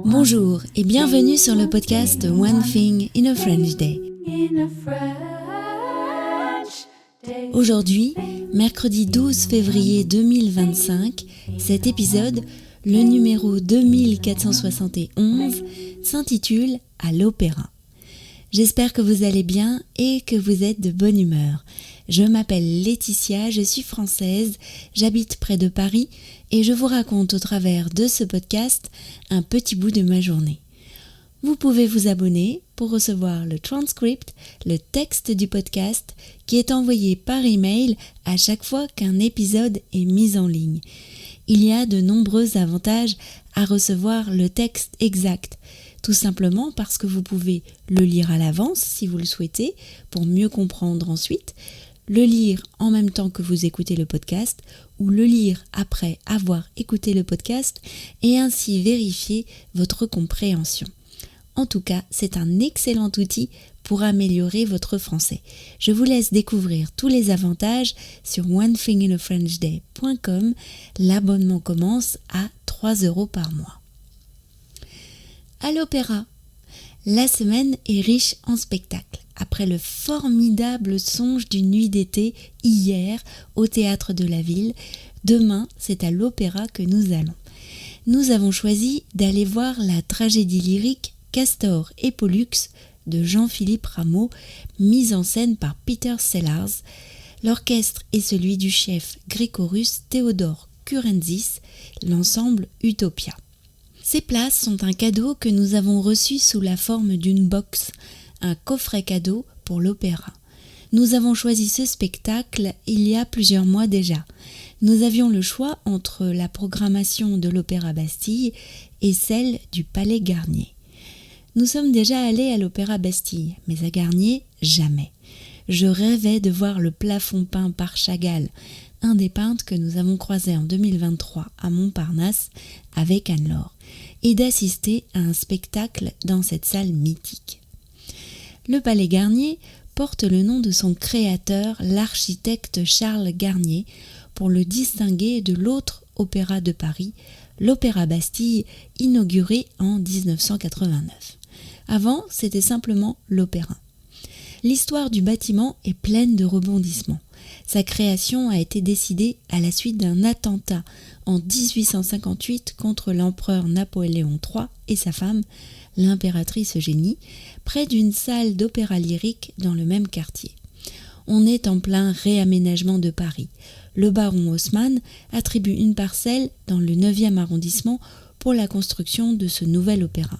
Bonjour et bienvenue sur le podcast One Thing in a French Day. Aujourd'hui, mercredi 12 février 2025, cet épisode, le numéro 2471, s'intitule « À l'opéra ». J'espère que vous allez bien et que vous êtes de bonne humeur. Je m'appelle Laetitia, je suis française, j'habite près de Paris et je vous raconte au travers de ce podcast un petit bout de ma journée. Vous pouvez vous abonner pour recevoir le transcript, le texte du podcast qui est envoyé par email à chaque fois qu'un épisode est mis en ligne. Il y a de nombreux avantages à recevoir le texte exact. Tout simplement parce que vous pouvez le lire à l'avance si vous le souhaitez pour mieux comprendre ensuite, le lire en même temps que vous écoutez le podcast ou le lire après avoir écouté le podcast et ainsi vérifier votre compréhension. En tout cas, c'est un excellent outil pour améliorer votre français. Je vous laisse découvrir tous les avantages sur onethinginafrenchday.com. L'abonnement commence à 3 € par mois. À l'opéra. La semaine est riche en spectacles. Après le formidable songe d'une nuit d'été hier au théâtre de la ville, demain c'est à l'opéra que nous allons. Nous avons choisi d'aller voir la tragédie lyrique Castor et Pollux de Jean-Philippe Rameau, mise en scène par Peter Sellars. L'orchestre est celui du chef gréco-russe Théodore Kurenzis, l'ensemble Utopia. Ces places sont un cadeau que nous avons reçu sous la forme d'une box, un coffret cadeau pour l'opéra. Nous avons choisi ce spectacle il y a plusieurs mois déjà. Nous avions le choix entre la programmation de l'Opéra Bastille et celle du Palais Garnier. Nous sommes déjà allés à l'Opéra Bastille, mais à Garnier, jamais. Je rêvais de voir le plafond peint par Chagall, un des peintres que nous avons croisé en 2023 à Montparnasse avec Anne-Laure, et d'assister à un spectacle dans cette salle mythique. Le Palais Garnier porte le nom de son créateur, l'architecte Charles Garnier, pour le distinguer de l'autre opéra de Paris, l'Opéra Bastille, inauguré en 1989. Avant, c'était simplement l'opéra. L'histoire du bâtiment est pleine de rebondissements. Sa création a été décidée à la suite d'un attentat en 1858 contre l'empereur Napoléon III et sa femme, l'impératrice Eugénie, près d'une salle d'opéra lyrique dans le même quartier. On est en plein réaménagement de Paris. Le baron Haussmann attribue une parcelle dans le 9e arrondissement pour la construction de ce nouvel opéra.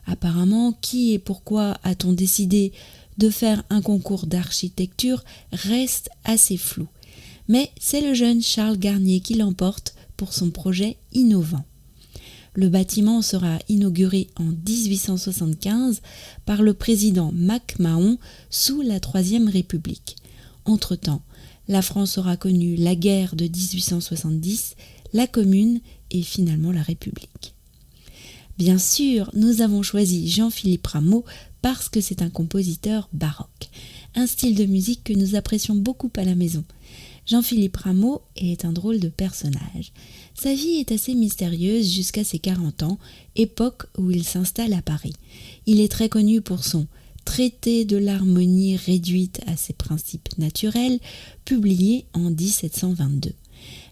Apparemment, qui et pourquoi a-t-on décidé de faire un concours d'architecture reste assez flou. Mais c'est le jeune Charles Garnier qui l'emporte pour son projet innovant. Le bâtiment sera inauguré en 1875 par le président MacMahon sous la Troisième République. Entre-temps, la France aura connu la guerre de 1870, la Commune et finalement la République. Bien sûr, nous avons choisi Jean-Philippe Rameau parce que c'est un compositeur baroque, un style de musique que nous apprécions beaucoup à la maison. Jean-Philippe Rameau est un drôle de personnage. Sa vie est assez mystérieuse jusqu'à ses 40 ans, époque où il s'installe à Paris. Il est très connu pour son Traité de l'harmonie réduite à ses principes naturels, publié en 1722.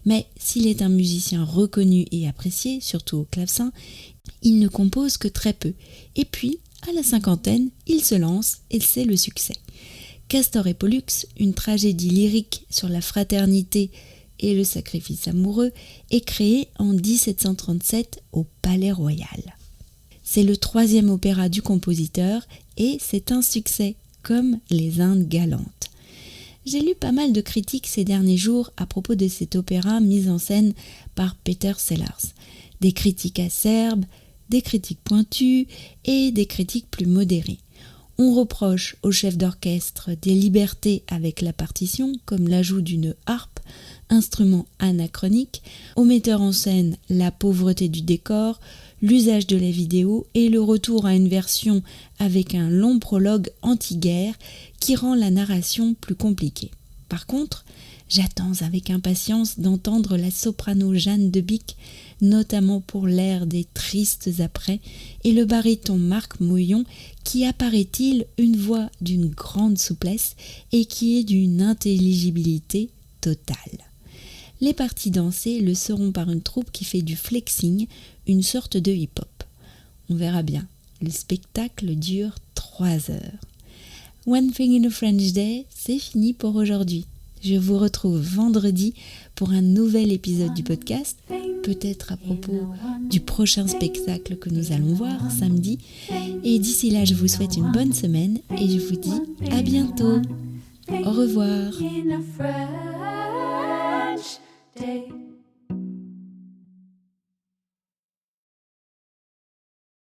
Mais s'il est un musicien reconnu et apprécié, surtout au clavecin, il ne compose que très peu. Et puis, à la cinquantaine, il se lance et c'est le succès. Castor et Pollux, une tragédie lyrique sur la fraternité et le sacrifice amoureux, est créée en 1737 au Palais Royal. C'est le 3e opéra du compositeur et c'est un succès, comme Les Indes galantes. J'ai lu pas mal de critiques ces derniers jours à propos de cet opéra mis en scène par Peter Sellars. Des critiques acerbes, des critiques pointues et des critiques plus modérées. On reproche au chef d'orchestre des libertés avec la partition, comme l'ajout d'une harpe, instrument anachronique, au metteur en scène la pauvreté du décor, l'usage de la vidéo et le retour à une version avec un long prologue anti-guerre qui rend la narration plus compliquée. Par contre, j'attends avec impatience d'entendre la soprano Jeanne Debick notamment pour l'air des tristes après, et le baryton Marc Mouillon, qui apparaît-il une voix d'une grande souplesse et qui est d'une intelligibilité totale. Les parties dansées le seront par une troupe qui fait du flexing, une sorte de hip-hop. On verra bien, le spectacle dure 3 heures. One Thing in a French Day, c'est fini pour aujourd'hui. Je vous retrouve vendredi pour un nouvel épisode du podcast, peut-être à propos du prochain spectacle que nous allons voir samedi. Et d'ici là, je vous souhaite une bonne semaine et je vous dis à bientôt. Au revoir.